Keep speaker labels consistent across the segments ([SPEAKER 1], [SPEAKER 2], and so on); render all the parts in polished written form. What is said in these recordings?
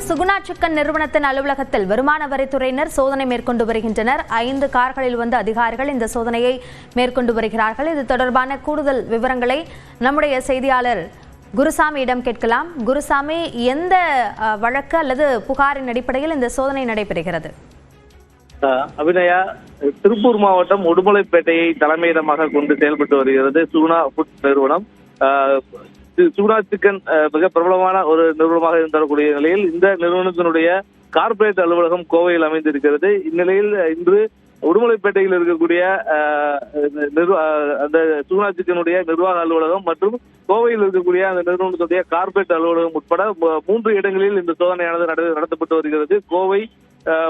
[SPEAKER 1] Suguna chicken நிறுவனத்தின் அலுவலகத்தில் வருமான வரித்துறையினர் சோதனை மேற்கொண்டு வருகின்றனர். 5 கார்களில் வந்து அதிகாரிகள் இந்த சோதனையை மேற்கொண்டு வருகிறார்கள். இது தொடர்பான கூடுதல் விவரங்களை நம்முடைய செய்தியாளர் குருசாமியிடம் கேட்கலாம். குருசாமி, எந்த வழக்கு அல்லது புகாரின் அடிப்படையில் இந்த சோதனை நடைபெறுகிறது?
[SPEAKER 2] அபிநயா, திருப்பூர் மாவட்டம் உடுமலைப்பேட்டையை தலைமையிடமாக கொண்டு செயல்பட்டு வருகிறது சுகுணா ஃபுட் நிறுவனம். சுகுணா சிக்கன் மிக பிரபலமான ஒரு நிறுவனமாக இருந்தக்கூடிய நிலையில் இந்த நிறுவனத்தினுடைய கார்ப்பரேட் அலுவலகம் கோவையில் அமைந்திருக்கிறது. இந்நிலையில் இன்று உடுமலைப்பேட்டையில் இருக்கக்கூடிய அந்த சுகுணா சிக்கனுடைய நிர்வாக அலுவலகம் மற்றும் கோவையில் இருக்கக்கூடிய அந்த நிறுவனத்துடைய கார்ப்பரேட் அலுவலகம் உட்பட 3 இடங்களில் இந்த சோதனையானது நடத்தப்பட்டு வருகிறது. கோவை,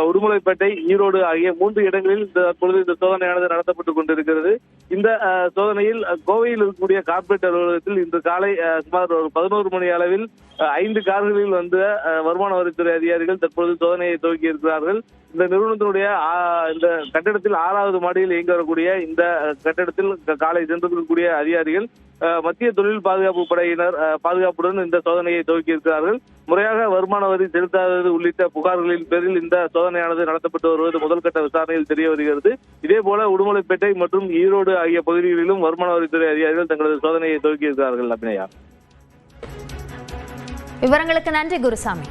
[SPEAKER 2] உடுமலைப்பேட்டை, ஈரோடு ஆகிய 3 இடங்களில் தற்பொழுது இந்த சோதனையானது நடத்தப்பட்டுக் கொண்டிருக்கிறது. இந்த சோதனையில் கோவையில் இருக்கக்கூடிய கார்ப்பரேட் அலுவலகத்தில் இன்று காலை சுமார் 11 மணி அளவில் 5 கார்களில் வந்த வருமான வரித்துறை அதிகாரிகள் தற்பொழுது சோதனையை துவக்கி இருக்கிறார்கள். இந்த நிறுவனத்தினுடைய இந்த கட்டடத்தில் 6வது மாடியில் இயங்கி வரக்கூடிய இந்த கட்டடத்தில் காலை சென்றிருக்கக்கூடிய அதிகாரிகள் மத்திய தொழில் பாதுகாப்பு படையினர் பாதுகாப்புடன் இந்த சோதனையை துவக்கி இருக்கிறார்கள். முறையாக வருமான வரி செலுத்தாதது உள்ளிட்ட புகார்களின் பேரில் இந்த சோதனையானது நடத்தப்பட்டு வருவது முதல்கட்ட விசாரணையில் தெரிய வருகிறது. இதே போல உடுமலைப்பேட்டை மற்றும் ஈரோடு ஆகிய பகுதிகளிலும் வருமான வரித்துறை அதிகாரிகள் தங்களது சோதனையை துவக்கி இருக்கிறார்கள். அபிநயா,
[SPEAKER 1] விவரங்களுக்கு நன்றி குருசாமி.